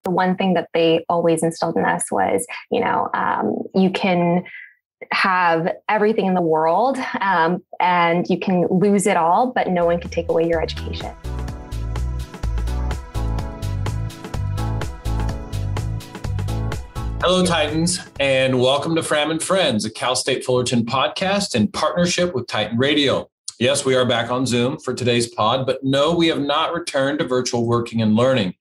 The one thing that they always instilled in us was, you can have everything in the world and you can lose it all, but no one can take away your education. Hello, Titans, and welcome to Fram and Friends, a Cal State Fullerton podcast in partnership with Titan Radio. Yes, we are back on Zoom for today's pod, but no, we have not returned to virtual working and learning.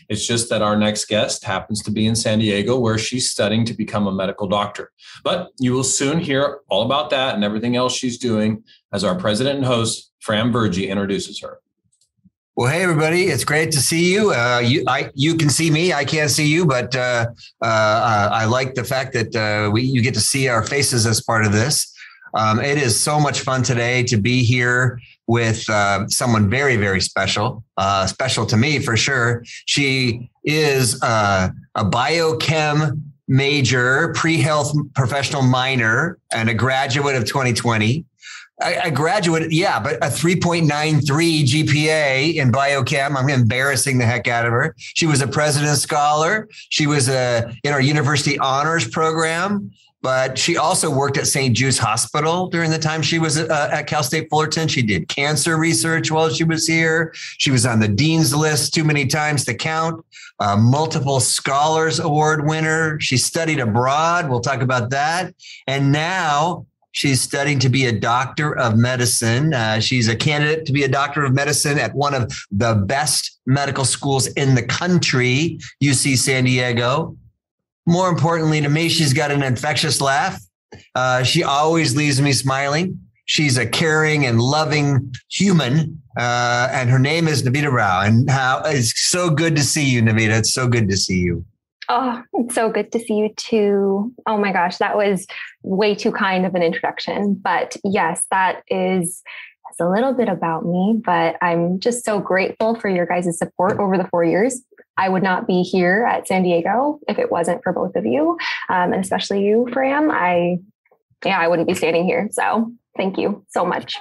It's just that our next guest happens to be in San Diego, where she's studying to become a medical doctor. But you will soon hear all about that and everything else she's doing as our president and host, Fram Virjee, introduces her. Well, hey, everybody. It's great to see you. You can see me. I can't see you, but I like the fact that you get to see our faces as part of this. It is so much fun today to be here with someone very, very special, special to me for sure. She is a biochem major, pre-health professional minor, and a graduate of 2020. A graduate, but a 3.93 GPA in biochem. I'm embarrassing the heck out of her. She was a President's Scholar. She was in our university honors program, but she also worked at St. Jude's Hospital during the time she was at Cal State Fullerton. She did cancer research while she was here. She was on the dean's list too many times to count. Multiple Scholars Award winner. She studied abroad. We'll talk about that. And now she's studying to be a doctor of medicine. She's a candidate to be a doctor of medicine at one of the best medical schools in the country, UC San Diego. More importantly to me, she's got an infectious laugh. She always leaves me smiling. She's a caring and loving human. And her name is Niveda Rao. And it's so good to see you, Niveda. It's so good to see you. Oh, it's so good to see you too. Oh my gosh, that was way too kind of an introduction. But yes, that's a little bit about me, but I'm just so grateful for your guys' support over the 4 years. I would not be here at San Diego if it wasn't for both of you, and especially you, Fram. I wouldn't be standing here. So thank you so much.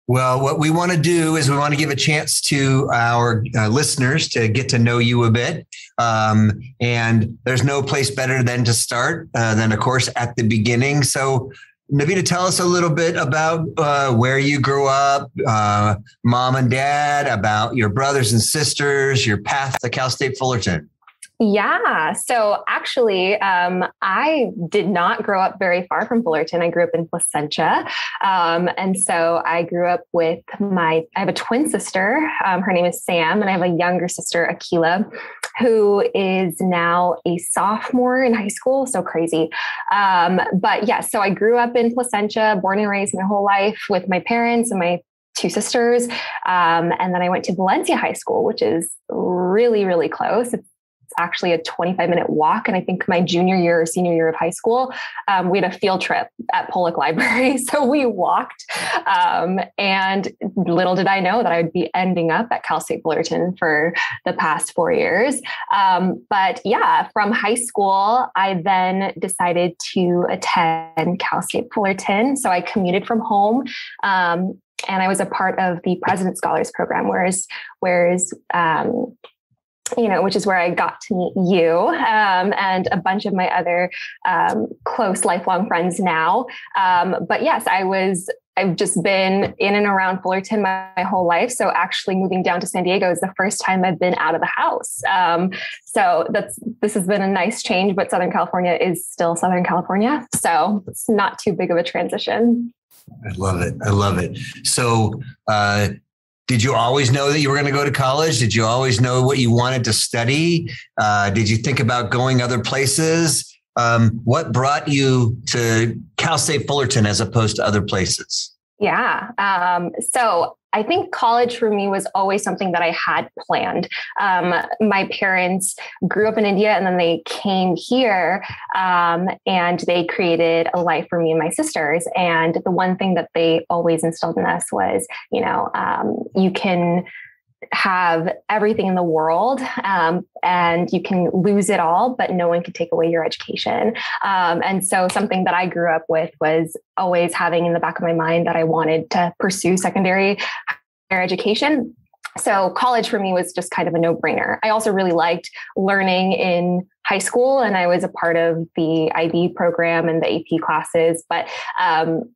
Well, what we want to do is we want to give a chance to our listeners to get to know you a bit. And there's no place better than to start than, of course, at the beginning. So, Niveda, tell us a little bit about where you grew up, mom and dad, about your brothers and sisters, your path to Cal State Fullerton. Yeah. So actually, I did not grow up very far from Fullerton. I grew up in Placentia. And so I grew up with I have a twin sister. Her name is Sam, and I have a younger sister, Akila, who is now a sophomore in high school. So crazy. But yeah, so I grew up in Placentia, born and raised my whole life with my parents and my two sisters. And then I went to Valencia High School, which is really, really close. It's actually a 25-minute walk. And I think my junior year or senior year of high school, we had a field trip at Pollock Library. So we walked, and little did I know that I would be ending up at Cal State Fullerton for the past 4 years. But yeah, from high school, I then decided to attend Cal State Fullerton. So I commuted from home, and I was a part of the President's Scholars Program, which is where I got to meet you and a bunch of my other close lifelong friends now. But yes, I've just been in and around Fullerton my whole life. So actually moving down to San Diego is the first time I've been out of the house. So this has been a nice change, but Southern California is still Southern California. So it's not too big of a transition. I love it. I love it. So, did you always know that you were going to go to college? Did you always know what you wanted to study? Did you think about going other places? What brought you to Cal State Fullerton as opposed to other places? Yeah. So I think college for me was always something that I had planned. My parents grew up in India and then they came here and they created a life for me and my sisters. And the one thing that they always instilled in us was, you can have everything in the world and you can lose it all, but no one can take away your education. And so something that I grew up with was always having in the back of my mind that I wanted to pursue secondary higher education. So college for me was just kind of a no-brainer. I also really liked learning in high school, and I was a part of the IB program and the AP classes. But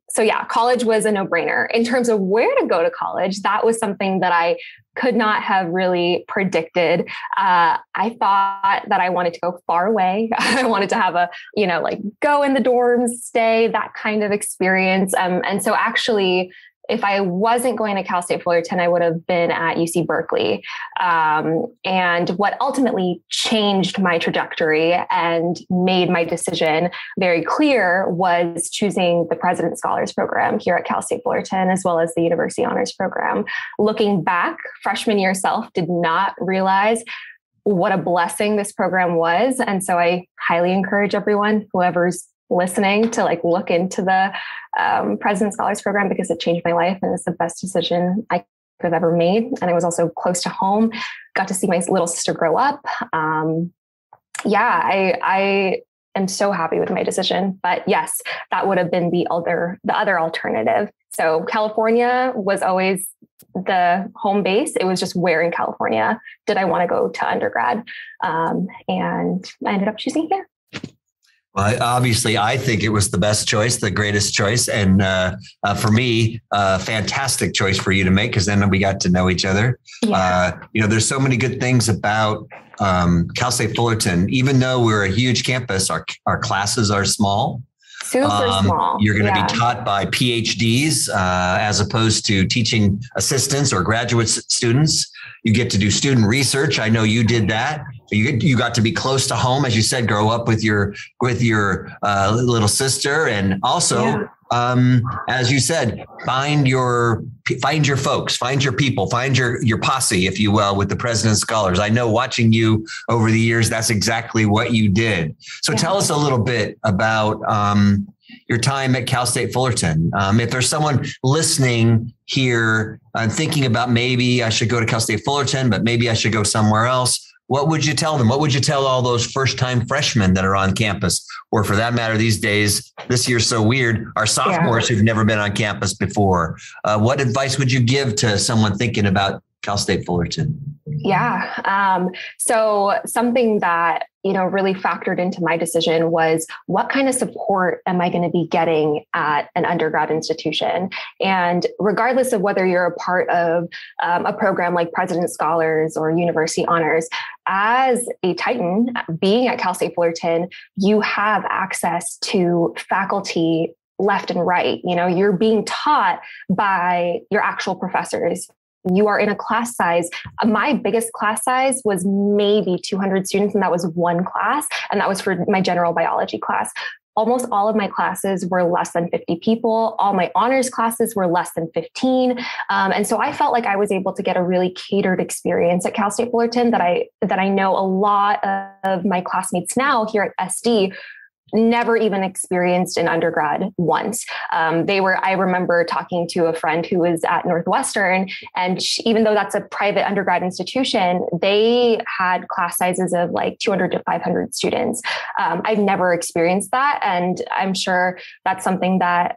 so yeah, college was a no-brainer. In terms of where to go to college, that was something that I could not have really predicted. I thought that I wanted to go far away. I wanted to have a, like go in the dorms, stay, that kind of experience. And so actually, if I wasn't going to Cal State Fullerton, I would have been at UC Berkeley. And what ultimately changed my trajectory and made my decision very clear was choosing the President Scholars Program here at Cal State Fullerton, as well as the University Honors Program. Looking back, freshman year self did not realize what a blessing this program was. And so I highly encourage everyone, whoever's listening, to look into the President Scholars Program, because it changed my life and it's the best decision I could have ever made. And I was also close to home, got to see my little sister grow up. I am so happy with my decision. But yes, that would have been the other alternative. So California was always the home base. It was just where in California did I want to go to undergrad? And I ended up choosing here. Well, obviously, I think it was the best choice, the greatest choice. And for me, fantastic choice for you to make, because then we got to know each other. Yeah. There's so many good things about Cal State Fullerton. Even though we're a huge campus, our classes are small. Super small. You're going to be taught by PhDs as opposed to teaching assistants or graduate students. You get to do student research. I know you did that. You got to be close to home, as you said, grow up with your little sister, and also, as you said, find your folks, find your people, find your posse, if you will, with the President's Scholars. I know, watching you over the years, that's exactly what you did. So tell us a little bit about your time at Cal State Fullerton. If there's someone listening here and thinking about, maybe I should go to Cal State Fullerton, but maybe I should go somewhere else, what would you tell them? What would you tell all those first-time freshmen that are on campus? Or for that matter, these days, this year's so weird, our sophomores who've never been on campus before. What advice would you give to someone thinking about Cal State Fullerton? Yeah. So something that, really factored into my decision was, what kind of support am I going to be getting at an undergrad institution? And regardless of whether you're a part of a program like President Scholars or University Honors, as a Titan, being at Cal State Fullerton, you have access to faculty left and right. You're being taught by your actual professors. You are in a class size. My biggest class size was maybe 200 students, and that was one class. And that was for my general biology class. Almost all of my classes were less than 50 people. All my honors classes were less than 15. And so I felt like I was able to get a really catered experience at Cal State Fullerton that I know a lot of my classmates now here at SD never even experienced in undergrad once. I remember talking to a friend who was at Northwestern, and even though that's a private undergrad institution, they had class sizes of like 200 to 500 students. I've never experienced that. And I'm sure that's something that,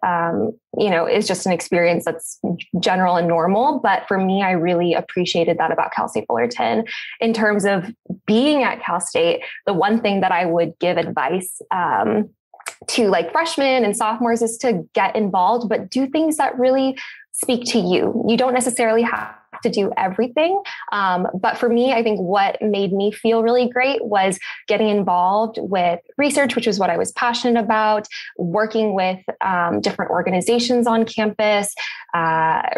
is just an experience that's general and normal. But for me, I really appreciated that about Cal State Fullerton. In terms of being at Cal State, the one thing that I would give advice to like freshmen and sophomores is to get involved, but do things that really speak to you. You don't necessarily have to do everything. But for me, I think what made me feel really great was getting involved with research, which is what I was passionate about, working with different organizations on campus,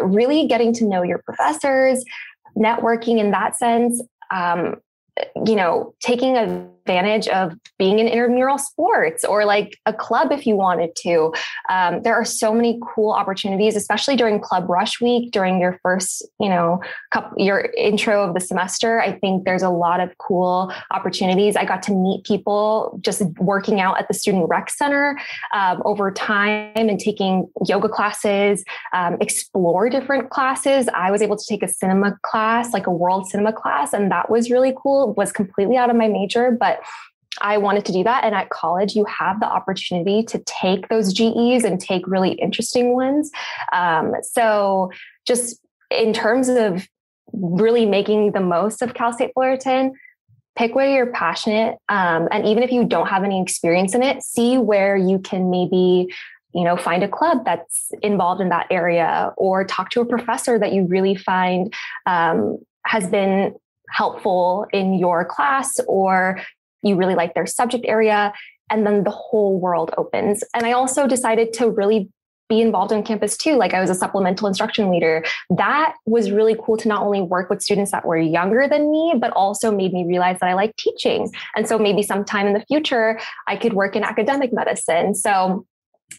really getting to know your professors, networking in that sense, taking advantage of being in intramural sports or like a club if you wanted to. There are so many cool opportunities, especially during Club Rush Week, during your first, your intro of the semester. I think there's a lot of cool opportunities. I got to meet people just working out at the Student Rec Center over time and taking yoga classes, explore different classes. I was able to take a cinema class, like a world cinema class, and that was really cool. It was completely out of my major, but I wanted to do that. And at college, you have the opportunity to take those GEs and take really interesting ones. So just in terms of really making the most of Cal State Fullerton, pick where you're passionate. And even if you don't have any experience in it, see where you can maybe, find a club that's involved in that area, or talk to a professor that you really find has been helpful in your class, or you really like their subject area. And then the whole world opens. And I also decided to really be involved on campus too. Like, I was a supplemental instruction leader. That was really cool to not only work with students that were younger than me, but also made me realize that I like teaching. And so maybe sometime in the future, I could work in academic medicine. So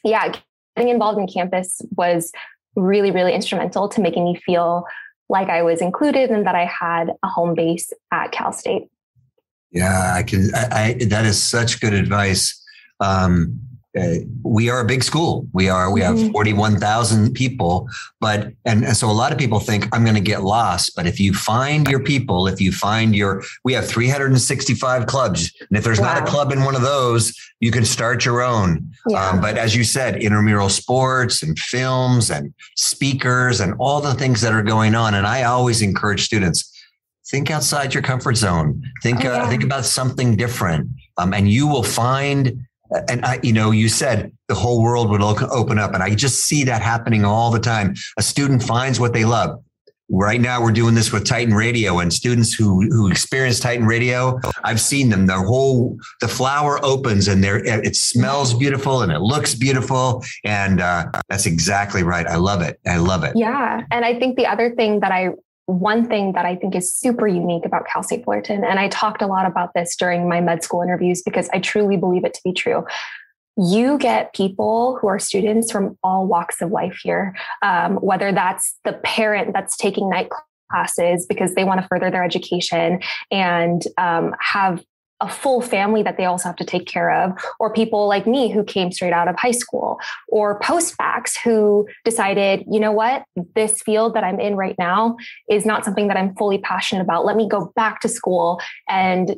yeah, getting involved in campus was really, really instrumental to making me feel like I was included and that I had a home base at Cal State. Yeah, that is such good advice. We are a big school. We have 41,000 people, and so a lot of people think I'm going to get lost. But if you find your people, we have 365 clubs. And if there's not a club in one of those, you can start your own. Yeah. But as you said, intramural sports and films and speakers and all the ththings that are going on. And I always encourage students, think outside your comfort zone. Think about something different. And you will find. And you said the whole world would open up, and I just see that happening all the time. A student finds what they love. Right now, we're doing this with Titan Radio, and students who experience Titan Radio, I've seen them. The flower opens, and it smells beautiful, and it looks beautiful, and that's exactly right. I love it. Yeah, and I think the other thing one thing that I think is super unique about Cal State Fullerton, and I talked a lot about this during my med school interviews because I truly believe it to be true. You get people who are students from all walks of life here, whether that's the parent that's taking night classes because they want to further their education and have a full family that they also have to take care of, or people like me who came straight out of high school, or post-bacs who decided, you know what, this field that I'm in right now is not something that I'm fully passionate about. Let me go back to school and,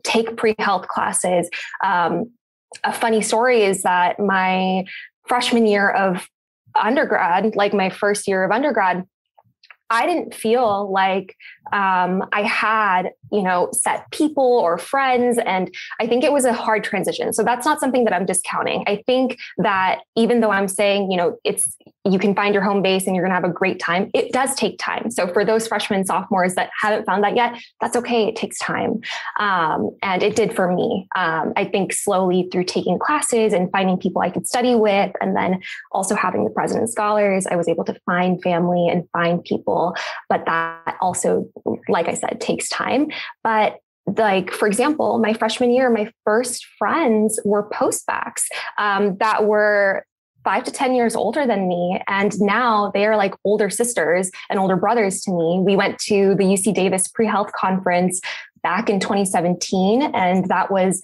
take pre-health classes. A funny story is that my freshman year of undergrad, like my first year of undergrad, I didn't feel like I had, set people or friends. And I think it was a hard transition. So that's not something that I'm discounting. I think that even though I'm saying, you can find your home base and you're going to have a great time, it does take time. So for those freshmen, sophomores that haven't found that yet, that's okay. It takes time. And it did for me. I think slowly through taking classes and finding people I could study with, and then also having the President Scholars, I was able to find family and find people. But that also, like I said, takes time. But for example, my freshman year, my first friends were post-bacs that were 5 to 10 years older than me. And now they are like older sisters and older brothers to me. We went to the UC Davis pre-health conference back in 2017, and that was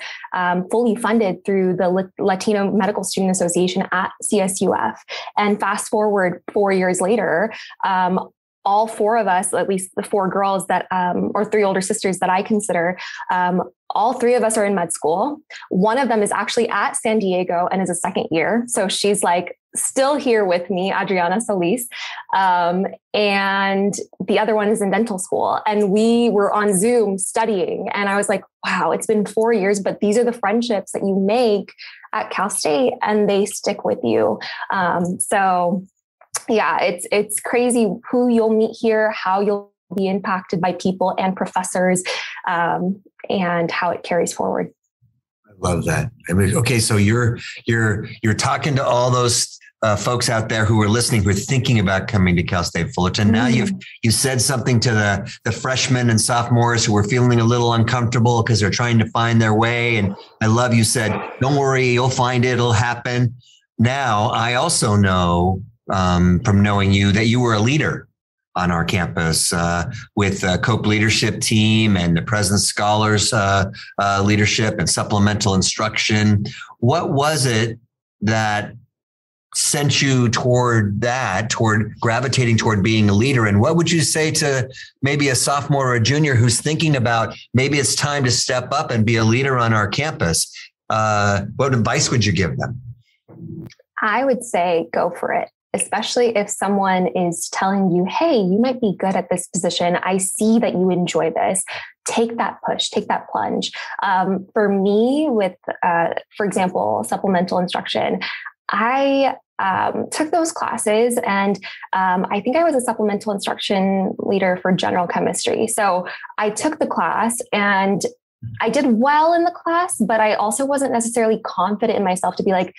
fully funded through the Latino Medical Student Association at CSUF. And fast forward 4 years later, all four of us, at least the four girls that, or three older sisters that I consider, all three of us are in med school. One of them is actually at San Diego and is a second year. So she's like still here with me, Adriana Solis. And the other one is in dental school. And we were on Zoom studying. And I was like, wow, it's been 4 years, but these are the friendships that you make at Cal State and they stick with you. So yeah, it's crazy who you'll meet here, how you'll be impacted by people and professors, and how it carries forward. I love that. I mean, okay, so you're talking to all those folks out there who are listening, who are thinking about coming to Cal State Fullerton. Now you said something to the freshmen and sophomores who are feeling a little uncomfortable because they're trying to find their way. And I love you said, don't worry, you'll find it, it'll happen. Now, I also know from knowing you that you were a leader on our campus with COPE leadership team and the President Scholars leadership and supplemental instruction. What was it that sent you toward gravitating toward being a leader? And what would you say to maybe a sophomore or a junior who's thinking about maybe it's time to step up and be a leader on our campus? What advice would you give them? I would say go for it. especially if someone is telling you, hey, you might be good at this position. I see that you enjoy this. Take that push, take that plunge. For me, with, for example, supplemental instruction, I took those classes, and I think I was a supplemental instruction leader for general chemistry. So I took the class and I did well in the class, but I also wasn't necessarily confident in myself to be like,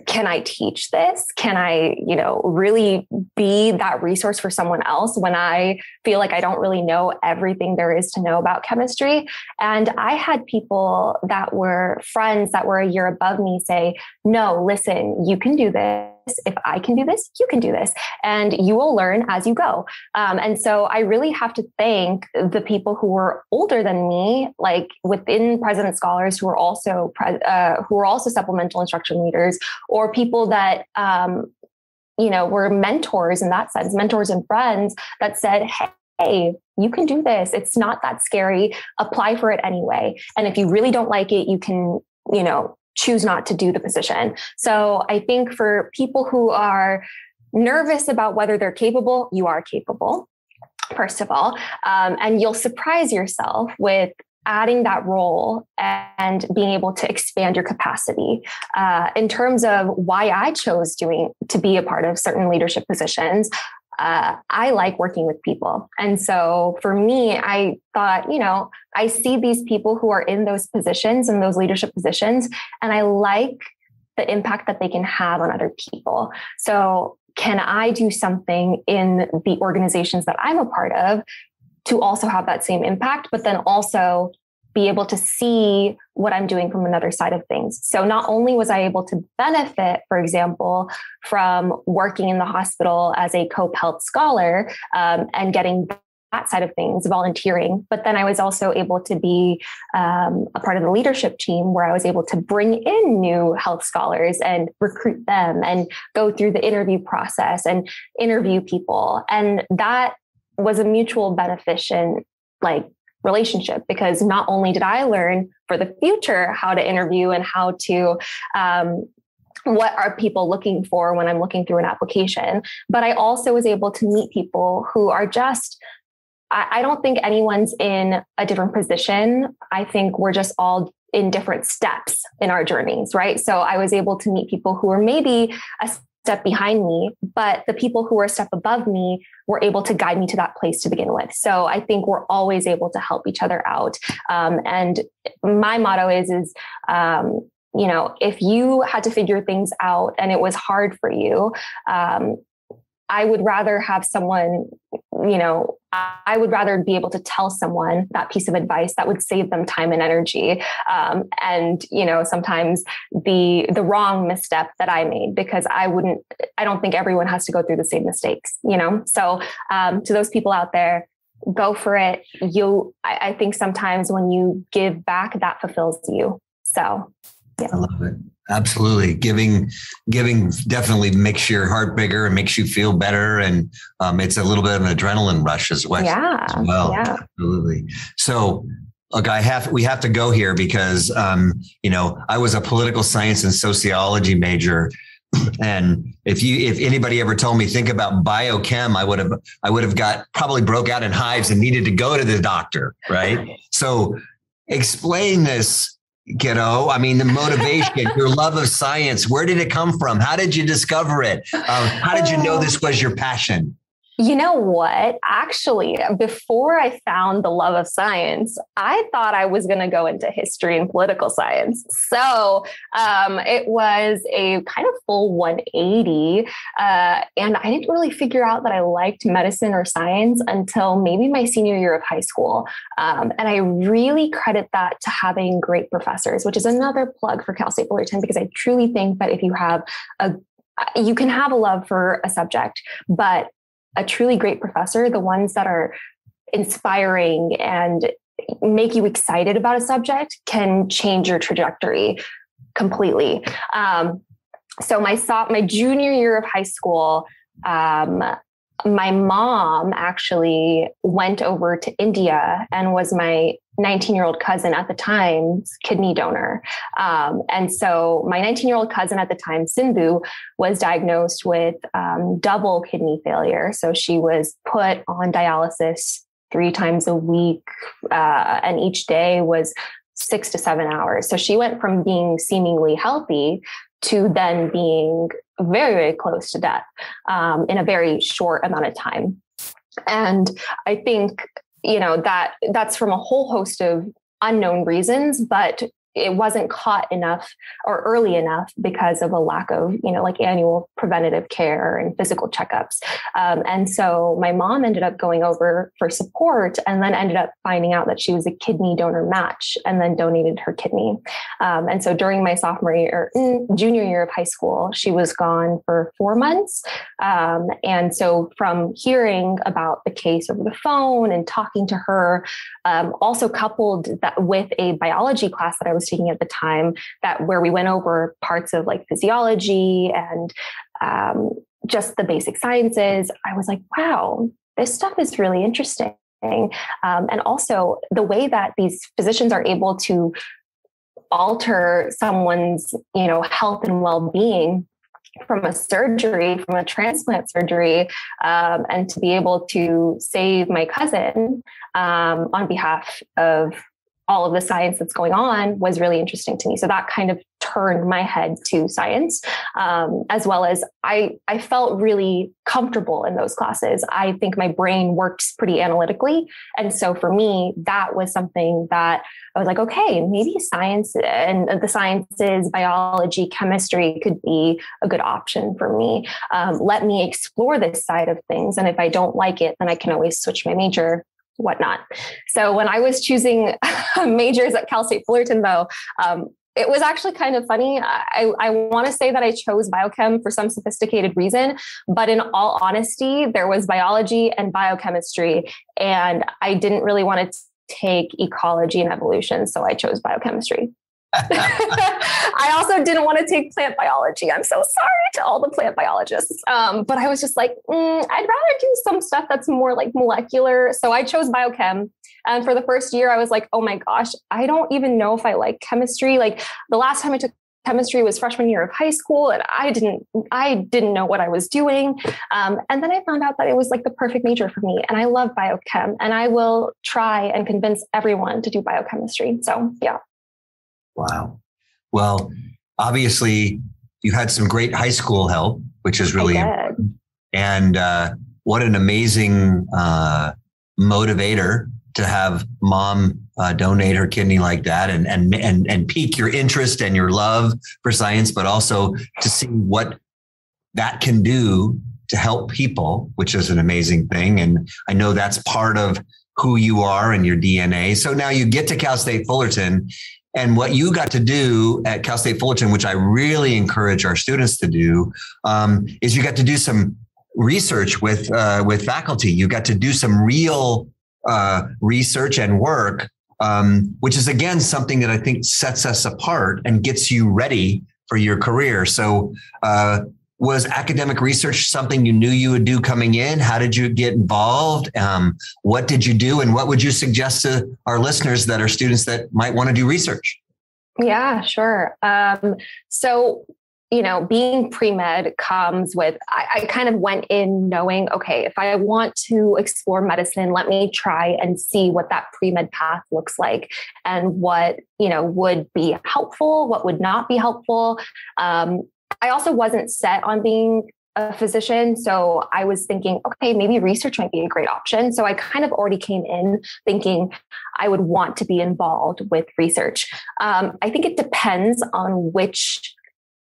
can I teach this? Can I, really be that resource for someone else when I feel like I don't really know everything there is to know about chemistry? And I had people that were friends that were a year above me say, no, listen, you can do this. If I can do this, you can do this, and you will learn as you go. And so I really have to thank the people who were older than me, like within President Scholars, who were also supplemental instruction leaders, or people that were mentors in that sense, mentors and friends that said, hey, you can do this. It's not that scary. Apply for it anyway. And if you really don't like it, you can, choose not to do the position. So I think for people who are nervous about whether they're capable, you are capable, first of all. And you'll surprise yourself with adding that role and being able to expand your capacity. In terms of why I chose to be a part of certain leadership positions, I like working with people. And so for me, I thought, I see these people who are in those positions, in those leadership positions, and I like the impact that they can have on other people. So can I do something in the organizations that I'm a part of to also have that same impact, but then also be able to see what I'm doing from another side of things. So not only was I able to benefit, for example, from working in the hospital as a co-health scholar and getting that side of things, volunteering, but then I was also able to be a part of the leadership team where I was able to bring in new health scholars and recruit them and go through the interview process and interview people. And that was a mutual beneficent, relationship, because not only did I learn for the future how to interview and how to, what are people looking for when I'm looking through an application, but I also was able to meet people who are just, I don't think anyone's in a different position. I think we're just all in different steps in our journeys, right? So I was able to meet people who were maybe a step behind me, but the people who were a step above me were able to guide me to that place to begin with. So I think we're always able to help each other out. And my motto is, if you had to figure things out and it was hard for you, I would rather have someone, I would rather be able to tell someone that piece of advice that would save them time and energy. And sometimes the wrong misstep that I made, because I don't think everyone has to go through the same mistakes, So to those people out there, go for it. I think sometimes when you give back, that fulfills you. So, yeah. I love it. Absolutely. Giving definitely makes your heart bigger and makes you feel better. And it's a little bit of an adrenaline rush as well. Yeah. Absolutely. So look, we have to go here because, I was a political science and sociology major. And if anybody ever told me, think about biochem, I would have probably broke out in hives and needed to go to the doctor. Right. So explain this, kiddo. I mean, the motivation, your love of science, where did it come from? How did you discover it? How did you know this was your passion? You know what? Actually, before I found the love of science, I thought I was going to go into history and political science. So it was a kind of full 180. And I didn't really figure out that I liked medicine or science until maybe my senior year of high school. And I really credit that to having great professors, which is another plug for Cal State Fullerton, because I truly think that if you have you can have a love for a subject, but a truly great professor, the ones that are inspiring and make you excited about a subject, can change your trajectory completely. So my junior year of high school, my mom actually went over to India and was my 19-year-old cousin at the time's kidney donor. And so my 19-year-old cousin at the time, Sindhu, was diagnosed with double kidney failure. So she was put on dialysis 3 times a week, and each day was 6 to 7 hours. So she went from being seemingly healthy to then being very, very close to death in a very short amount of time. And I think, that's from a whole host of unknown reasons, but it wasn't caught enough or early enough because of a lack of, annual preventative care and physical checkups. And so my mom ended up going over for support and then ended up finding out that she was a kidney donor match and then donated her kidney. And so during my junior year of high school, she was gone for 4 months. And so from hearing about the case over the phone and talking to her, also coupled that with a biology class that I was taking at the time, where we went over parts of like physiology and just the basic sciences, I was like, wow, this stuff is really interesting. And also the way that these physicians are able to alter someone's, health and well-being from a transplant surgery, and to be able to save my cousin on behalf of all of the science that's going on was really interesting to me. So that kind of turned my head to science, as well as I felt really comfortable in those classes. I think my brain works pretty analytically. And so for me, that was something that I was like, okay, maybe science and the sciences, biology, chemistry could be a good option for me. Let me explore this side of things. And if I don't like it, then I can always switch my major, whatnot. So when I was choosing majors at Cal State Fullerton, though, it was actually kind of funny. I want to say that I chose biochem for some sophisticated reason, but in all honesty, there was biology and biochemistry, and I didn't really want to take ecology and evolution, so I chose biochemistry. I also didn't want to take plant biology. I'm so sorry to all the plant biologists. But I was just like, I'd rather do some stuff that's more like molecular. So I chose biochem. And for the first year, I was like, oh my gosh, I don't even know if I like chemistry. Like the last time I took chemistry was freshman year of high school, and I didn't know what I was doing. And then I found out that it was like the perfect major for me. And I love biochem, and I will try and convince everyone to do biochemistry. So yeah. Wow. Well, obviously you had some great high school help, which is really important. And what an amazing motivator to have mom donate her kidney like that and pique your interest and your love for science, but also to see what that can do to help people, which is an amazing thing. And I know that's part of who you are and your DNA. So now you get to Cal State Fullerton, and what you got to do at Cal State Fullerton, which I really encourage our students to do, is you got to do some research with faculty. You got to do some real research and work, which is again something that I think sets us apart and gets you ready for your career. So, was academic research something you knew you would do coming in? How did you get involved? What did you do? And what would you suggest to our listeners that are students that might want to do research? Yeah, sure. So, being pre-med comes with, I kind of went in knowing, okay, if I want to explore medicine, let me try and see what that pre-med path looks like and what, would be helpful, what would not be helpful. I also wasn't set on being a physician. So I was thinking, okay, maybe research might be a great option. So I kind of already came in thinking I would want to be involved with research. I think it depends on which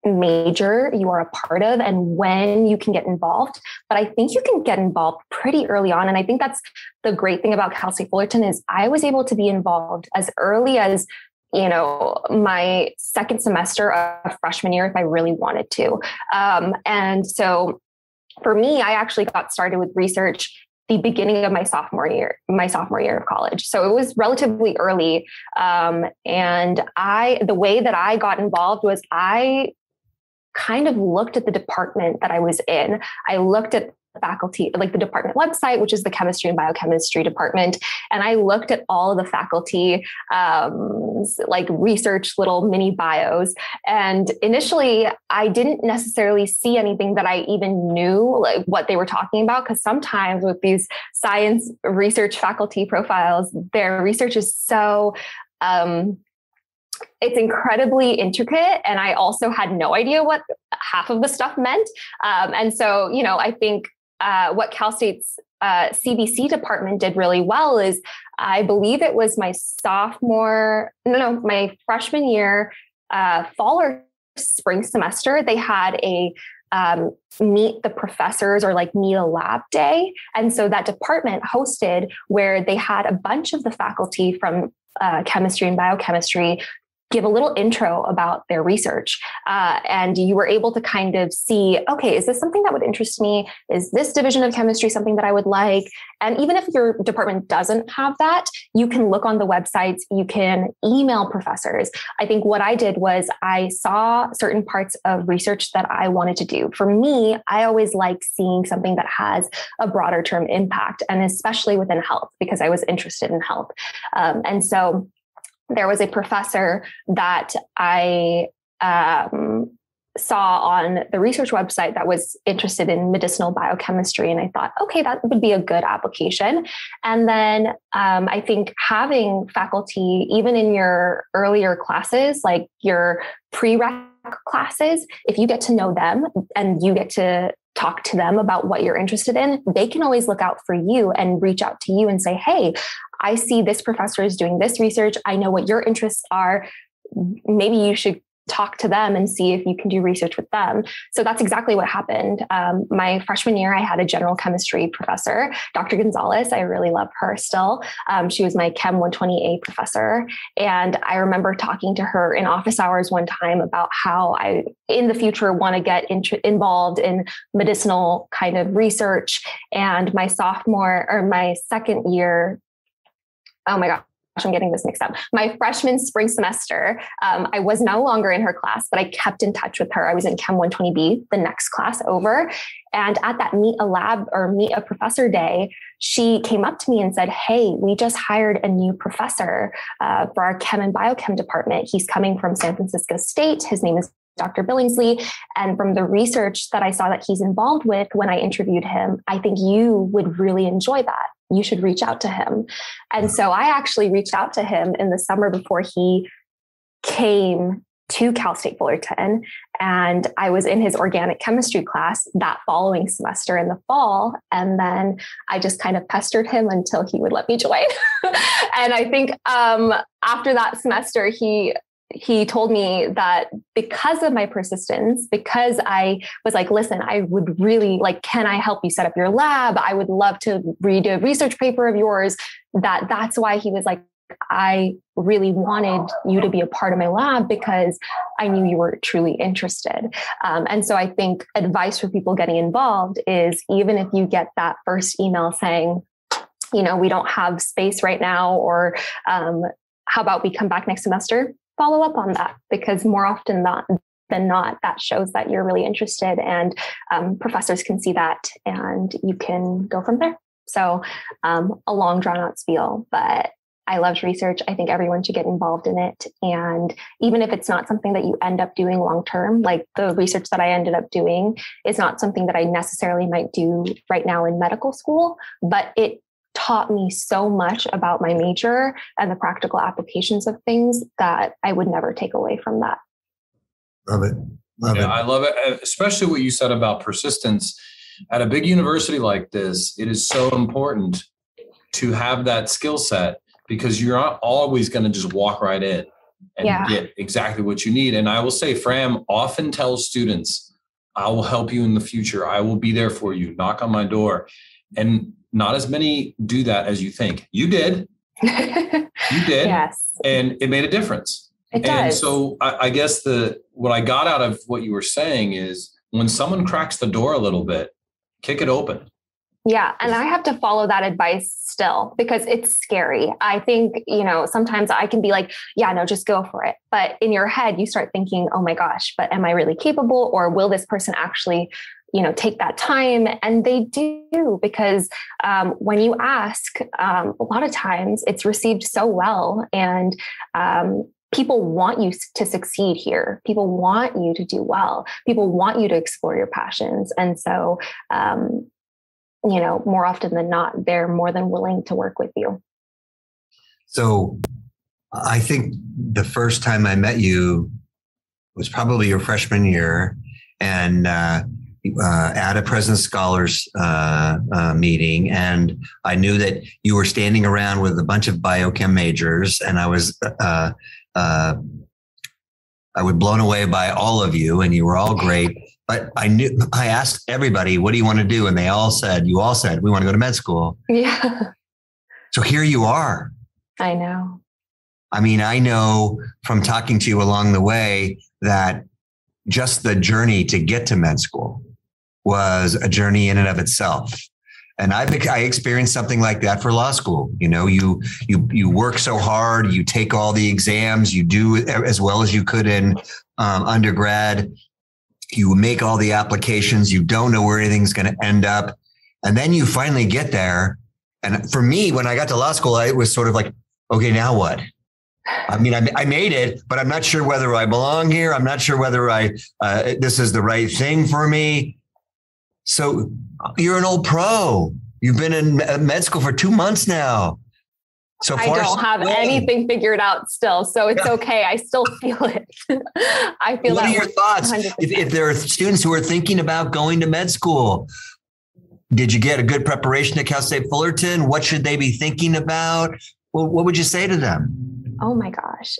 major you are a part of and when you can get involved. But I think you can get involved pretty early on. And I think that's the great thing about Cal State Fullerton is I was able to be involved as early as my second semester of freshman year, if I really wanted to. And so for me, I actually got started with research the beginning of my sophomore year of college. So it was relatively early. And the way that I got involved was I kind of looked at the department that I was in. I looked at faculty, like the department website, which is the chemistry and biochemistry department. And I looked at all of the faculty, like research little mini bios. And initially I didn't necessarily see anything that I even knew like what they were talking about. Cause sometimes with these science research faculty profiles, their research is so, it's incredibly intricate. And I also had no idea what half of the stuff meant. And so, I think what Cal State's CBC department did really well is, I believe it was my my freshman year, fall or spring semester, they had a meet the professors or like meet a lab day. And so that department hosted where they had a bunch of the faculty from chemistry and biochemistry give a little intro about their research. And you were able to kind of see, okay, is this something that would interest me? Is this division of chemistry something that I would like? And even if your department doesn't have that, you can look on the websites, you can email professors. I think what I did was I saw certain parts of research that I wanted to do. For me, I always like seeing something that has a broader term impact, and especially within health, because I was interested in health. And so there was a professor that I saw on the research website that was interested in medicinal biochemistry. And I thought, okay, that would be a good application. And then I think having faculty, even in your earlier classes, like your prereq classes, if you get to know them and you get to talk to them about what you're interested in, they can always look out for you and reach out to you and say, hey, I see this professor is doing this research. I know what your interests are. Maybe you should talk to them and see if you can do research with them. So that's exactly what happened. My freshman year, I had a general chemistry professor, Dr. Gonzalez. I really love her still. She was my Chem 120A professor. And I remember talking to her in office hours one time about how I, in the future, want to get involved in medicinal kind of research. And my second year, oh my gosh, I'm getting this mixed up. My freshman spring semester, I was no longer in her class, but I kept in touch with her. I was in Chem 120B, the next class over. And at that meet a professor day, she came up to me and said, hey, we just hired a new professor for our chem and biochem department. He's coming from San Francisco State. His name is Dr. Billingsley. And from the research that I saw that he's involved with when I interviewed him, I think you would really enjoy that. You should reach out to him. And so I actually reached out to him in the summer before he came to Cal State Fullerton. And I was in his organic chemistry class that following semester in the fall. And then I just kind of pestered him until he would let me join. And I think after that semester, he told me that because of my persistence, because I was like, listen, I would really like, can I help you set up your lab? I would love to read a research paper of yours. That's why he was like, I really wanted you to be a part of my lab because I knew you were truly interested. And so I think advice for people getting involved is, even if you get that first email saying, we don't have space right now, or how about we come back next semester? Follow up on that, because more often than not, that shows that you're really interested, and professors can see that, and you can go from there. So a long drawn out spiel, but I loved research. I think everyone should get involved in it. And even if it's not something that you end up doing long term, like the research that I ended up doing is not something that I necessarily might do right now in medical school, but it taught me so much about my major and the practical applications of things that I would never take away from that. Love it. I love it. Especially what you said about persistence. At a big university like this, it is so important to have that skill set, because you're not always going to just walk right in and get exactly what you need. And I will say, Fram often tells students, I will help you in the future. I will be there for you. Knock on my door. And not as many do that as you think. You did. You did. Yes. And it made a difference. It does. And so I guess what I got out of what you were saying is, when someone cracks the door a little bit, kick it open. Yeah. And I have to follow that advice still, because it's scary. I think, sometimes I can be like, yeah, no, just go for it. But in your head, you start thinking, oh my gosh, but am I really capable? Or will this person actually take that time, and they do, because when you ask, a lot of times it's received so well, and people want you to succeed here. People want you to do well. People want you to explore your passions. And so, more often than not, they're more than willing to work with you. So I think the first time I met you was probably your freshman year, and at a President Scholars meeting. And I knew that you were standing around with a bunch of biochem majors, and I was blown away by all of you, and you were all great. But I asked everybody, what do you want to do? And you all said, we want to go to med school. Yeah. So here you are. I know. I mean, I know from talking to you along the way that just the journey to get to med school was a journey in and of itself. And I experienced something like that for law school. You work so hard, you take all the exams, you do as well as you could in undergrad. You make all the applications, you don't know where anything's going to end up. And then you finally get there. And for me, when I got to law school, it was sort of like, okay, now what? I mean, I made it, but I'm not sure whether I belong here. I'm not sure whether this is the right thing for me. So you're an old pro. You've been in med school for 2 months now. So far, I don't have anything figured out still, so it's okay. I still feel it. I feel. What are your thoughts? If there are students who are thinking about going to med school, did you get a good preparation at Cal State Fullerton? What should they be thinking about? Well, what would you say to them? Oh my gosh.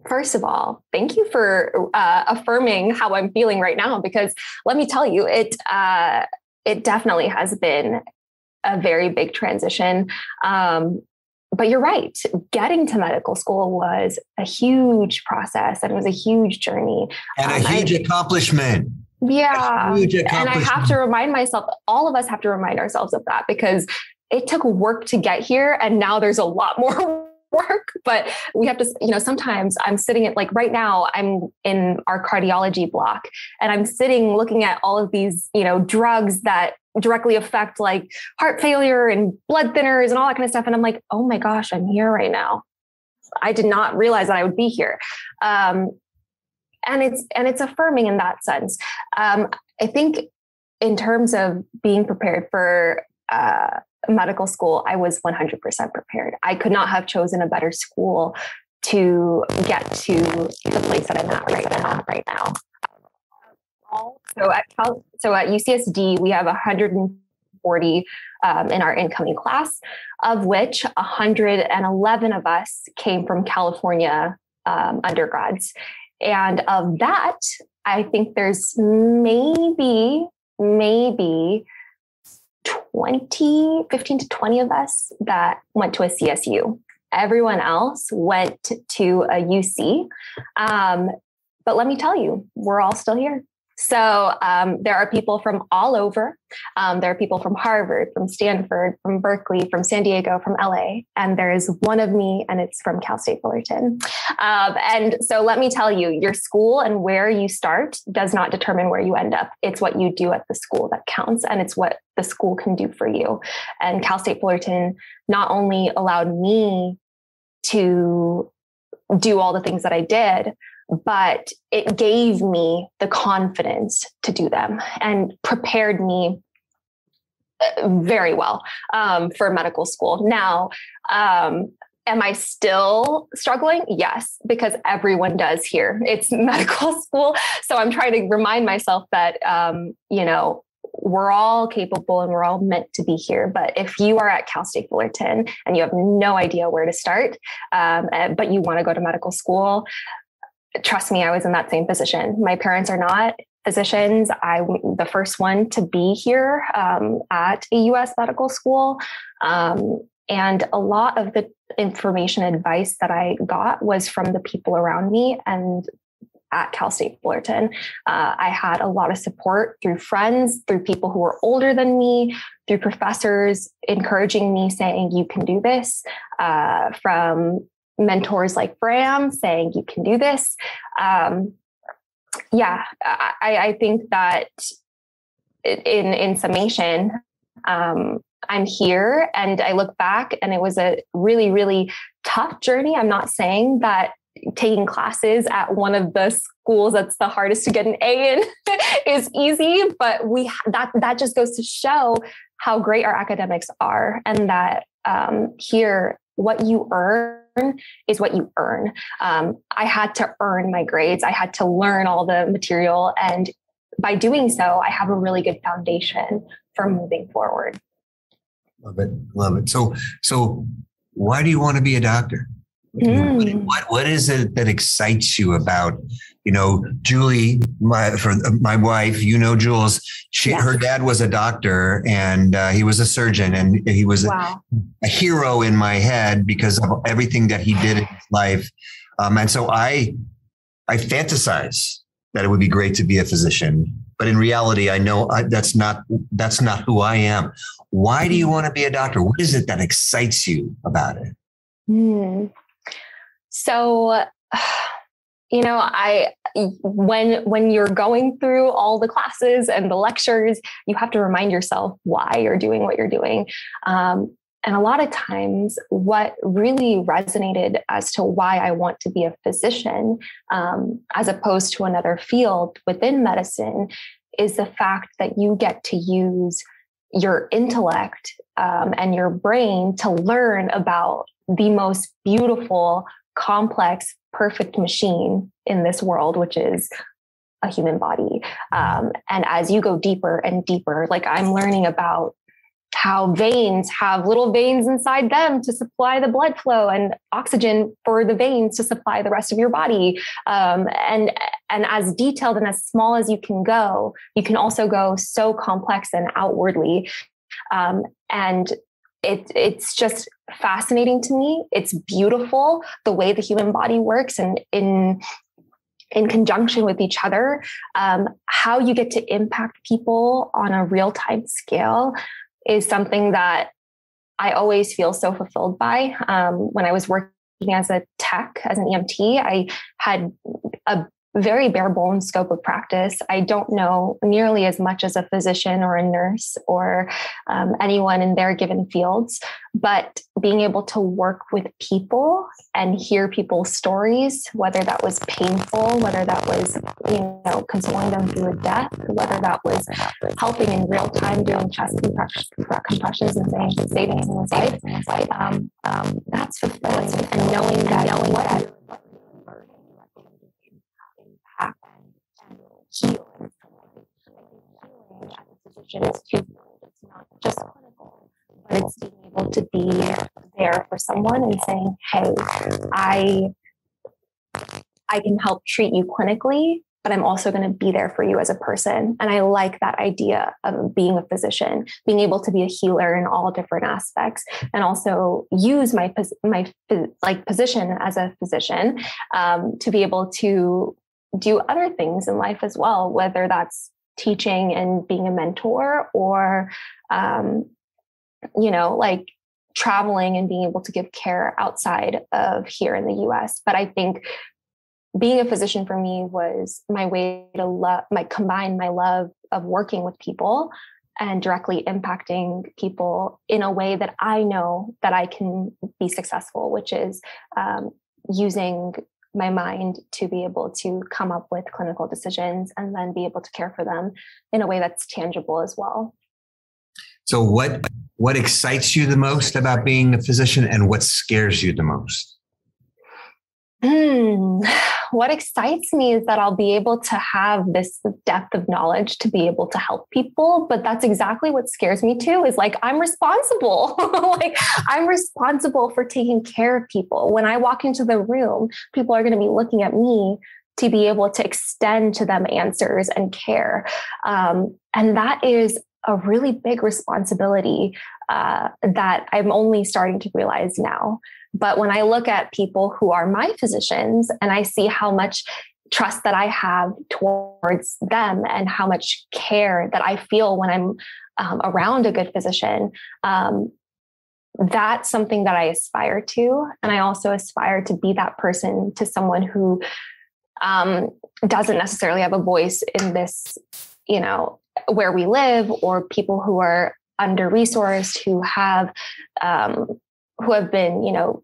First of all, thank you for affirming how I'm feeling right now, because let me tell you, it definitely has been a very big transition. But you're right. Getting to medical school was a huge process, and it was a huge journey. And a huge accomplishment. Yeah. And I have to remind myself, all of us have to remind ourselves of that, because it took work to get here, and now there's a lot more work, but we have to, sometimes I'm sitting at, like right now, I'm in our cardiology block, and I'm sitting looking at all of these, drugs that directly affect like heart failure and blood thinners and all that kind of stuff. And I'm like, oh my gosh, I'm here right now. I did not realize that I would be here. And it's affirming in that sense. I think in terms of being prepared for, medical school, I was 100% prepared. I could not have chosen a better school to get to the place that I'm at right now. So at UCSD, we have 140 in our incoming class, of which 111 of us came from California undergrads. And of that, I think there's maybe 15 to 20 of us that went to a CSU. Everyone else went to a UC. But let me tell you, we're all still here. So there are people from all over. There are people from Harvard, from Stanford, from Berkeley, from San Diego, from LA. And there is one of me, and it's from Cal State Fullerton. And so let me tell you, your school and where you start does not determine where you end up. It's what you do at the school that counts, and it's what the school can do for you. And Cal State Fullerton not only allowed me to do all the things that I did, but it gave me the confidence to do them and prepared me very well for medical school. Now, am I still struggling? Yes, because everyone does here. It's medical school. So I'm trying to remind myself that, we're all capable and we're all meant to be here. But if you are at Cal State Fullerton and you have no idea where to start, but you want to go to medical school, trust me, I was in that same position. My parents are not physicians. I'm the first one to be here at a U.S. medical school. And a lot of the information advice that I got was from the people around me and at Cal State Fullerton. I had a lot of support through friends, through people who were older than me, through professors encouraging me, saying, you can do this, from mentors like Fram saying, you can do this. I think that in summation, I'm here and I look back and it was a really, really tough journey. I'm not saying that taking classes at one of the schools that's the hardest to get an A in is easy, but that just goes to show how great our academics are, and that here, what you earn is what you earn. I had to earn my grades. I had to learn all the material, and by doing so, I have a really good foundation for moving forward. Love it. Love it. So why do you want to be a doctor? What is it that excites you about, Julie, my wife, Jules, her dad was a doctor and he was a surgeon, and he was a hero in my head because of everything that he did in his life. And so I fantasize that it would be great to be a physician, but in reality, I know that's not who I am. Why do you want to be a doctor? What is it that excites you about it? So, when you're going through all the classes and the lectures, you have to remind yourself why you're doing what you're doing. And a lot of times what really resonated as to why I want to be a physician, as opposed to another field within medicine, is the fact that you get to use your intellect and your brain to learn about the most beautiful, complex, perfect machine in this world, which is a human body. And as you go deeper and deeper, like I'm learning about how veins have little veins inside them to supply the blood flow and oxygen for the veins to supply the rest of your body. And as detailed and as small as you can also go so complex and outwardly. And it's just fascinating to me. It's beautiful the way the human body works, and in conjunction with each other, how you get to impact people on a real-time scale is something that I always feel so fulfilled by. When I was working as a tech, as an EMT, I had a very bare bones scope of practice. I don't know nearly as much as a physician or a nurse or anyone in their given fields, but being able to work with people and hear people's stories, whether that was painful, whether that was, consoling them through a death, whether that was helping in real time doing chest compressions and saying, saving someone's life, that's fulfilling. And knowing what healing as a physician is twofold. It's not just clinical, but it's being able to be there for someone and saying, hey, I can help treat you clinically, but I'm also going to be there for you as a person. And I like that idea of being a physician, being able to be a healer in all different aspects, and also use my position as a physician to be able to do other things in life as well, whether that's teaching and being a mentor, or, like traveling and being able to give care outside of here in the US. But I think being a physician for me was my way to combine my love of working with people and directly impacting people in a way that I know that I can be successful, which is using my mind to be able to come up with clinical decisions and then be able to care for them in a way that's tangible as well. So what excites you the most about being a physician, and what scares you the most? What excites me is that I'll be able to have this depth of knowledge to be able to help people. But that's exactly what scares me too, is like, I'm responsible. I'm responsible for taking care of people. When I walk into the room, people are going to be looking at me to be able to extend to them answers and care. And that is a really big responsibility that I'm only starting to realize now. But when I look at people who are my physicians and I see how much trust that I have towards them and how much care that I feel when I'm around a good physician, that's something that I aspire to. And I also aspire to be that person to someone who doesn't necessarily have a voice in this, where we live, or people who are under-resourced, who have been,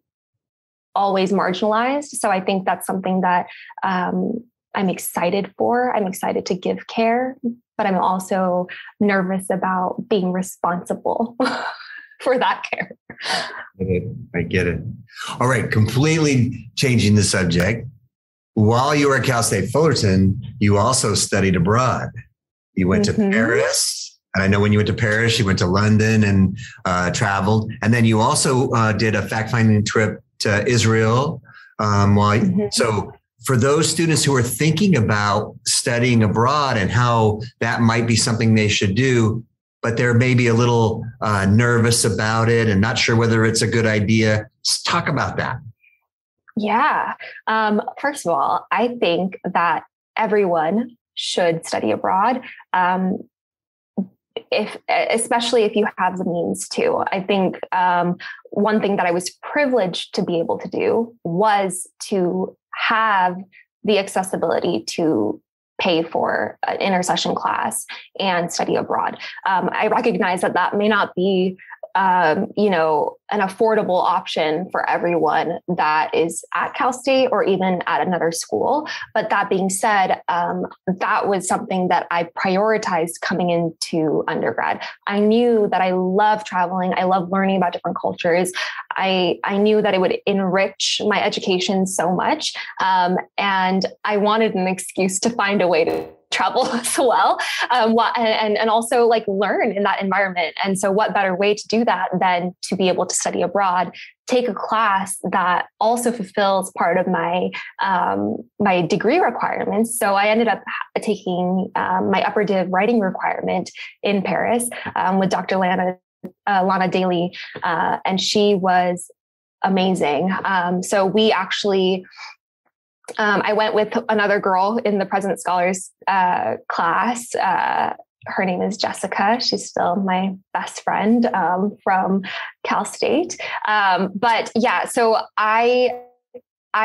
always marginalized. So I think that's something that I'm excited for. I'm excited to give care, but I'm also nervous about being responsible for that care. I get it. All right. Completely changing the subject. While you were at Cal State Fullerton, you also studied abroad. You went to Paris. And I know when you went to Paris, you went to London and traveled. And then you also did a fact-finding trip to Israel. So for those students who are thinking about studying abroad and how that might be something they should do, but they're maybe a little nervous about it and not sure whether it's a good idea, let's talk about that. Yeah. First of all, I think that everyone should study abroad. Especially if you have the means to. I think one thing that I was privileged to be able to do was to have the accessibility to pay for an intersession class and study abroad. I recognize that may not be an affordable option for everyone that is at Cal State or even at another school. But that being said, that was something that I prioritized coming into undergrad. I knew that I love traveling. I love learning about different cultures. I knew that it would enrich my education so much. And I wanted an excuse to find a way to travel as well, and also like learn in that environment. And so what better way to do that than to be able to study abroad, take a class that also fulfills part of my my degree requirements. So I ended up taking my upper div writing requirement in Paris with Dr. Lana Daly, and she was amazing. So we actually I went with another girl in the President Scholars class. Her name is Jessica. She's still my best friend from Cal State. But yeah, so I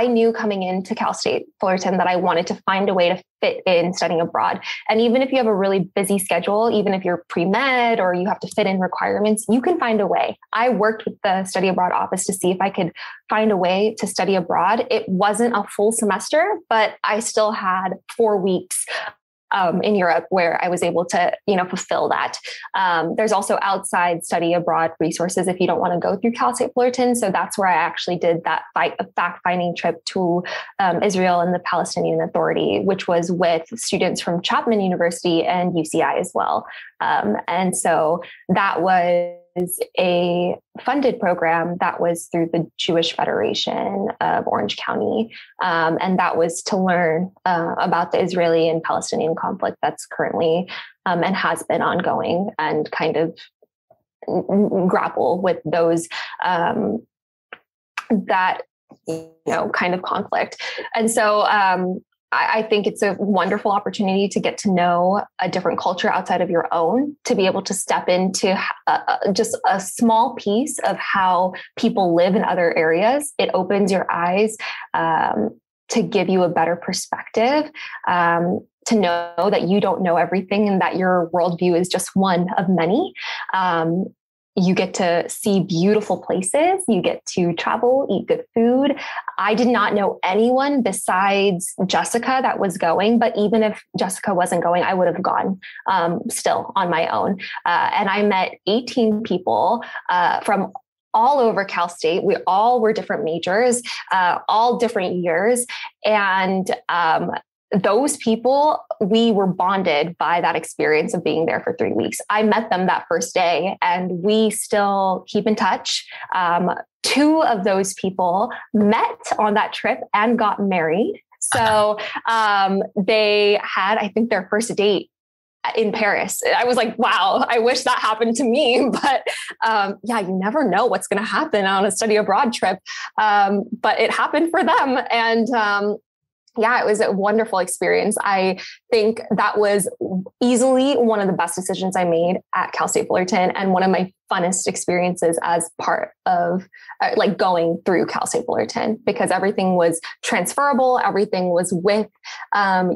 knew coming into Cal State Fullerton that I wanted to find a way to fit in studying abroad. And even if you have a really busy schedule, even if you're pre-med or you have to fit in requirements, you can find a way. I worked with the study abroad office to see if I could find a way to study abroad. It wasn't a full semester, but I still had 4 weeks in Europe where I was able to, fulfill that. There's also outside study abroad resources if you don't want to go through Cal State Fullerton. So that's where I actually did that fact-finding trip to Israel and the Palestinian Authority, which was with students from Chapman University and UCI as well. And so that was a funded program that was through the Jewish Federation of Orange County. And that was to learn about the Israeli and Palestinian conflict that's currently and has been ongoing, and kind of grapple with those that kind of conflict. And so I think it's a wonderful opportunity to get to know a different culture outside of your own, to be able to step into just a small piece of how people live in other areas. It opens your eyes to give you a better perspective, to know that you don't know everything and that your worldview is just one of many. You get to see beautiful places. You get to travel, eat good food. I did not know anyone besides Jessica that was going, but even if Jessica wasn't going, I would have gone still on my own. And I met 18 people from all over Cal State. We all were different majors, all different years. And those people, we were bonded by that experience of being there for 3 weeks. I met them that first day and we still keep in touch. 2 of those people met on that trip and got married. So they had, I think, their first date in Paris. I was like, wow, I wish that happened to me. But yeah, you never know what's going to happen on a study abroad trip. But it happened for them. And yeah, it was a wonderful experience. I think that was easily one of the best decisions I made at Cal State Fullerton, and one of my funnest experiences as part of going through Cal State Fullerton, because everything was transferable. Everything was with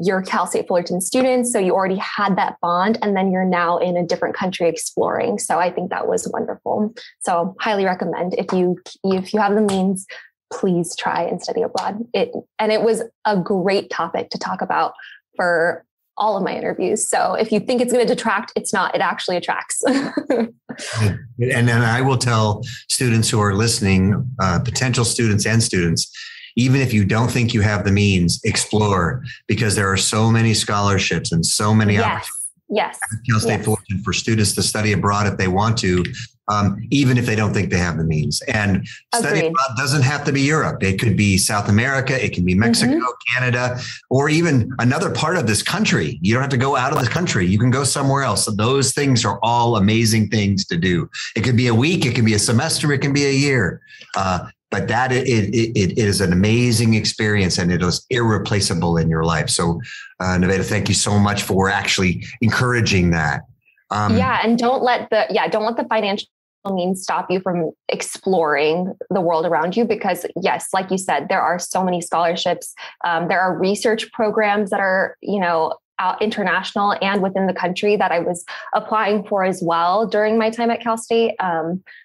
you're Cal State Fullerton students, so you already had that bond, and then you're now in a different country exploring. So I think that was wonderful. So highly recommend if you have the means, please try and study abroad. It was a great topic to talk about for all of my interviews. So if you think it's going to detract, it's not. It actually attracts. And then I will tell students who are listening, potential students and students, even if you don't think you have the means, explore, because there are so many scholarships and so many opportunities. Yes. Cal State Fullerton for students to study abroad if they want to, even if they don't think they have the means. And study abroad doesn't have to be Europe. It could be South America. It can be Mexico, Canada, or even another part of this country. You don't have to go out of the country. You can go somewhere else. So those things are all amazing things to do. It could be a week. It can be a semester. It can be a year. But that it is an amazing experience, and it is irreplaceable in your life. So, Niveda, thank you so much for actually encouraging that. And don't let the financial means stop you from exploring the world around you, because yes, like you said, there are so many scholarships. There are research programs that are, out international and within the country that I was applying for as well during my time at Cal State.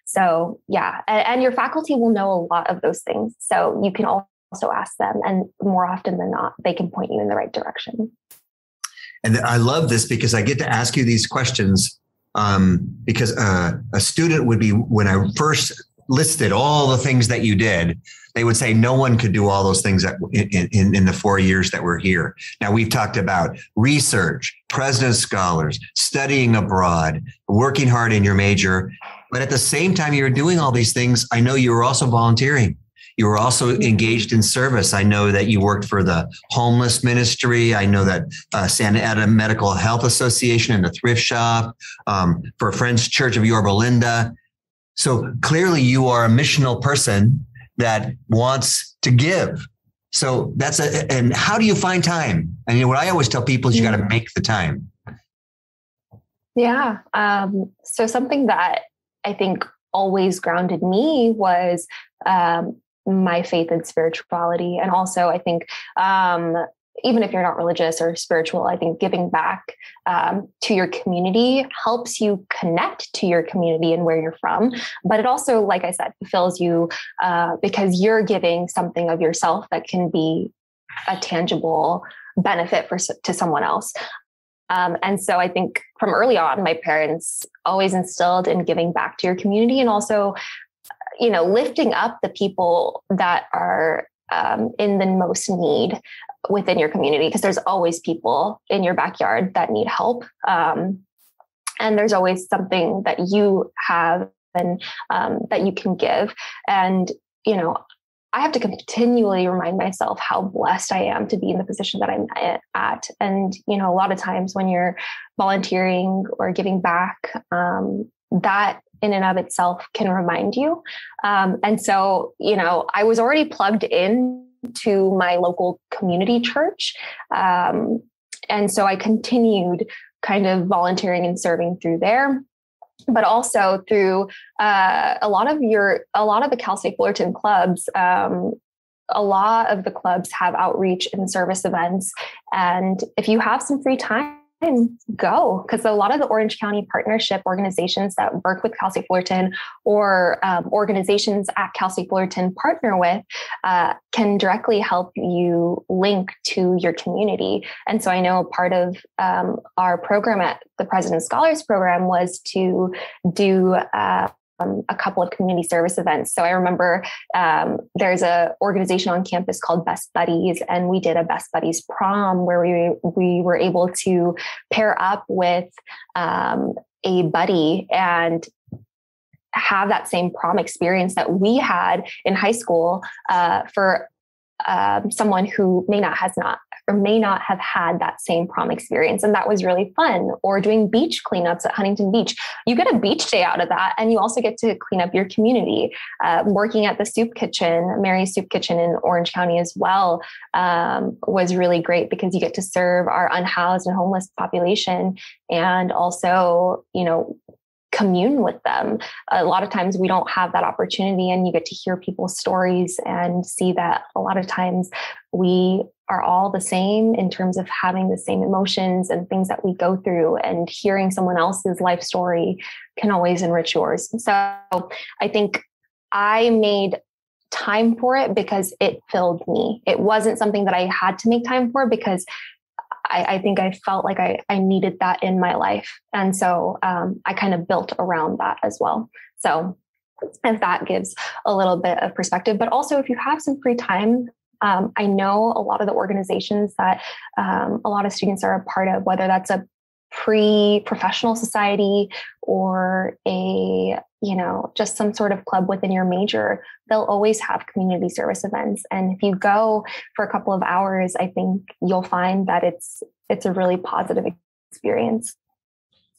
So yeah, and your faculty will know a lot of those things. So you can also ask them, and more often than not, they can point you in the right direction. And I love this because I get to ask you these questions because a student would be, when I first listed all the things that you did, they would say no one could do all those things that in the 4 years that we're here. Now, we've talked about research, president's scholars, studying abroad, working hard in your major. But at the same time you were doing all these things, I know you were also volunteering. You were also engaged in service. I know that you worked for the homeless ministry. I know that Santa Ana Medical Health Association and the thrift shop, for Friends Church of Yorba Linda. So clearly you are a missional person that wants to give. So and how do you find time? And what I always tell people is you got to make the time. Yeah. So something that I think always grounded me was my faith and spirituality. And also, I think even if you're not religious or spiritual, I think giving back to your community helps you connect to your community and where you're from. But it also, like I said, fulfills you because you're giving something of yourself that can be a tangible benefit to someone else. And so I think from early on, my parents always instilled in giving back to your community, and also, lifting up the people that are in the most need within your community, because there's always people in your backyard that need help. And there's always something that you have and that you can give. And, I have to continually remind myself how blessed I am to be in the position that I'm at. And, a lot of times when you're volunteering or giving back, that in and of itself can remind you. And so, I was already plugged in to my local community church. And so I continued kind of volunteering and serving through there, but also through a lot of the Cal State Fullerton clubs. A lot of the clubs have outreach and service events. And if you have some free time, go, because a lot of the Orange County partnership organizations that work with Cal State Fullerton, or organizations at Cal State Fullerton partner with, can directly help you link to your community. And so I know part of our program at the President's Scholars Program was to do a couple of community service events. So I remember there's an organization on campus called Best Buddies, and we did a Best Buddies prom where we were able to pair up with a buddy and have that same prom experience that we had in high school for someone who may not have had that same prom experience. And that was really fun. Or doing beach cleanups at Huntington Beach. You get a beach day out of that. And you also get to clean up your community. Working at the soup kitchen, Mary's Soup Kitchen in Orange County as well, was really great, because you get to serve our unhoused and homeless population, and also, commune with them. A lot of times we don't have that opportunity, and you get to hear people's stories and see that a lot of times we are all the same in terms of having the same emotions and things that we go through, and hearing someone else's life story can always enrich yours. So I think I made time for it because it filled me. It wasn't something that I had to make time for, because I think I felt like I needed that in my life. And so I kind of built around that as well. So if that gives a little bit of perspective, but also if you have some free time, I know a lot of the organizations that a lot of students are a part of, whether that's a pre-professional society or just some sort of club within your major, they'll always have community service events. And if you go for a couple of hours, I think you'll find that it's a really positive experience.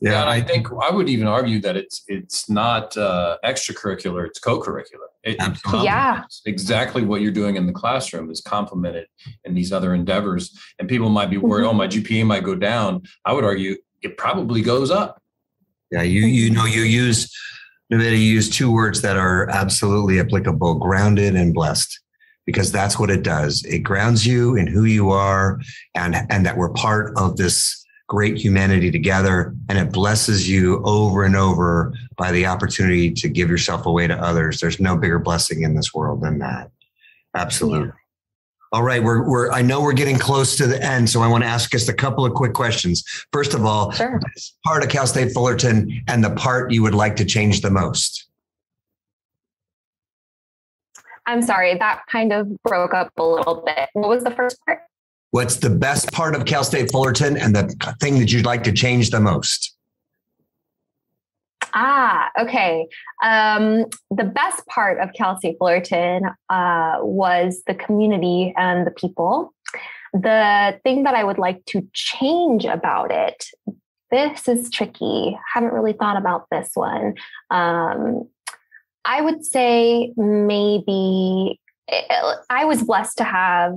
Yeah, and I think I would even argue that it's not extracurricular; it's co-curricular. It's exactly what you're doing in the classroom is complemented in these other endeavors. And people might be worried, oh, my GPA might go down. I would argue it probably goes up. Yeah, you use two words that are absolutely applicable: grounded and blessed. Because that's what it does. It grounds you in who you are, and that we're part of this great humanity together, and it blesses you over and over by the opportunity to give yourself away to others. There's no bigger blessing in this world than that. Absolutely. Yeah. All right, I know we're getting close to the end, so I want to ask us a couple of quick questions. First of all, sure. Part of Cal State Fullerton and the part you would like to change the most. I'm sorry, that kind of broke up a little bit. What was the first part? What's the best part of Cal State Fullerton and the thing that you'd like to change the most? Okay. The best part of Cal State Fullerton was the community and the people. The thing that I would like to change about it, this is tricky. Haven't really thought about this one. I would say maybe I was blessed to have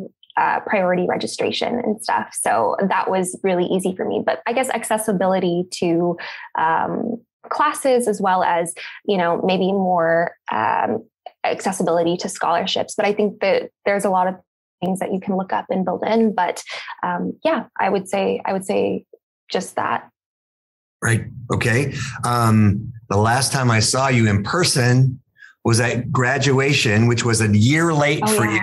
priority registration and stuff. So that was really easy for me. But I guess accessibility to classes, as well as, maybe more accessibility to scholarships. But I think that there's a lot of things that you can look up and build in. But I would say just that. Right. Okay. The last time I saw you in person was at graduation, which was a year late for you.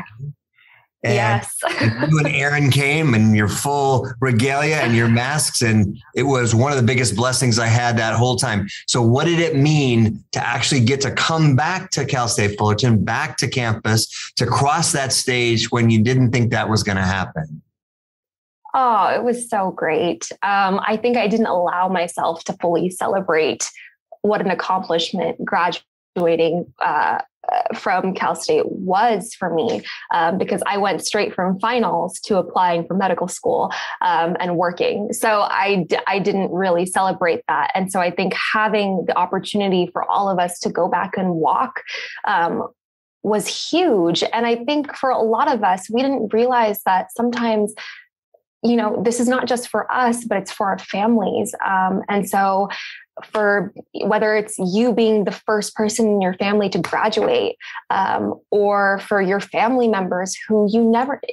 And yes. You and Aaron came in your full regalia and your masks, and it was one of the biggest blessings I had that whole time. So what did it mean to actually get to come back to Cal State Fullerton, back to campus, to cross that stage when you didn't think that was going to happen? Oh, it was so great. I think I didn't allow myself to fully celebrate what an accomplishment graduating from Cal State was for me, because I went straight from finals to applying for medical school and working. So I didn't really celebrate that. And so I think having the opportunity for all of us to go back and walk was huge. And I think for a lot of us, we didn't realize that sometimes, this is not just for us, but it's for our families. And so for whether it's you being the first person in your family to graduate, or for your family members who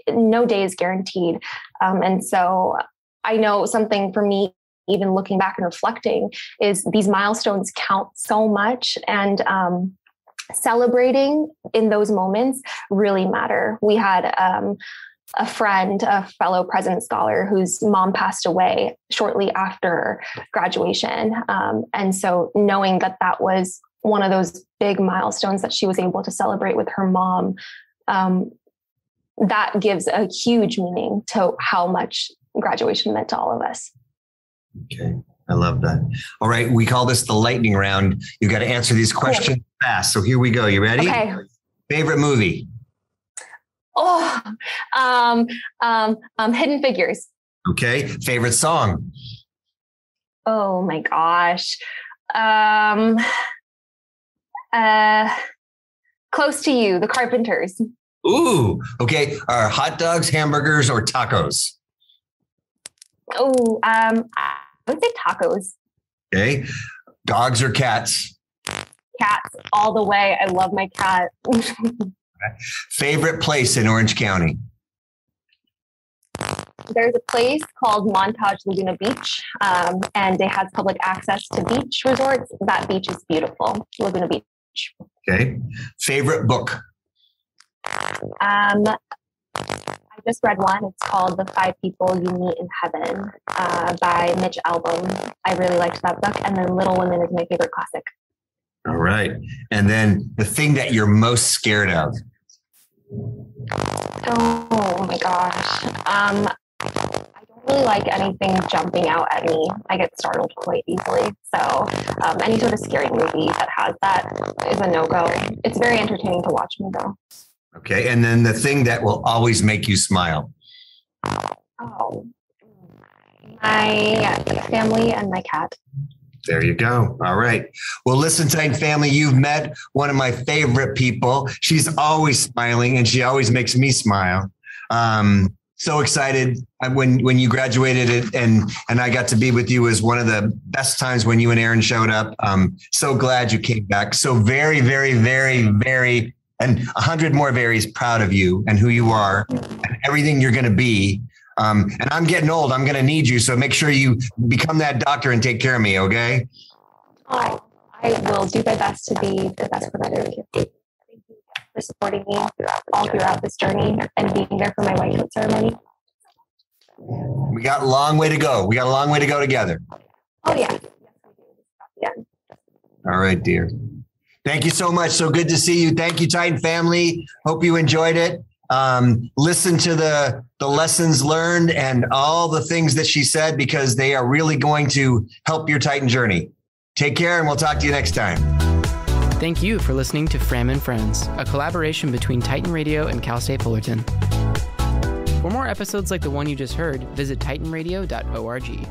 no day is guaranteed. And so I know something for me, even looking back and reflecting, is these milestones count so much, and celebrating in those moments really matter. We had a friend, a fellow President Scholar, whose mom passed away shortly after graduation. And so knowing that was one of those big milestones that she was able to celebrate with her mom, that gives a huge meaning to how much graduation meant to all of us. Okay. I love that. All right. We call this the lightning round. You got to answer these questions fast. So here we go. You ready? Okay. Favorite movie? Hidden Figures. Okay. Favorite song? Oh my gosh. Close to You, The Carpenters. Ooh. Okay. Are hot dogs, hamburgers, or tacos? Oh, I would say tacos. Okay. Dogs or cats? Cats all the way. I love my cat. Favorite place in Orange County? there's a place called Montage Laguna Beach, and it has public access to beach resorts. That beach is beautiful, Laguna Beach. Okay. Favorite book? I just read one. It's called The 5 People You Meet in Heaven by Mitch Albom. I really liked that book. And then Little Women is my favorite classic. All right. And then the thing that you're most scared of? Oh my gosh. I don't really like anything jumping out at me. I get startled quite easily. So any sort of scary movie that has that is a no-go. It's very entertaining to watch me though. Okay. And then the thing that will always make you smile? Oh, my family and my cat. There you go. All right. Well, listen, Titan family, you've met one of my favorite people. She's always smiling and she always makes me smile. So excited when you graduated and I got to be with you was one of the best times when you and Aaron showed up. So glad you came back. So very, very, very, very, and 100 more varies proud of you and who you are and everything you're going to be. And I'm getting old. I'm going to need you. So make sure you become that doctor and take care of me. Okay. I will do my best to be the best provider. Thank you for supporting me throughout this journey and being there for my white coat ceremony. We got a long way to go. We got a long way to go together. Oh yeah. Yeah. All right, dear. Thank you so much. So good to see you. Thank you, Titan family. Hope you enjoyed it. Listen to the lessons learned and all the things that she said, because they are really going to help your Titan journey. Take care, and we'll talk to you next time. Thank you for listening to Fram and Friends, a collaboration between Titan Radio and Cal State Fullerton. For more episodes like the one you just heard, visit titanradio.org.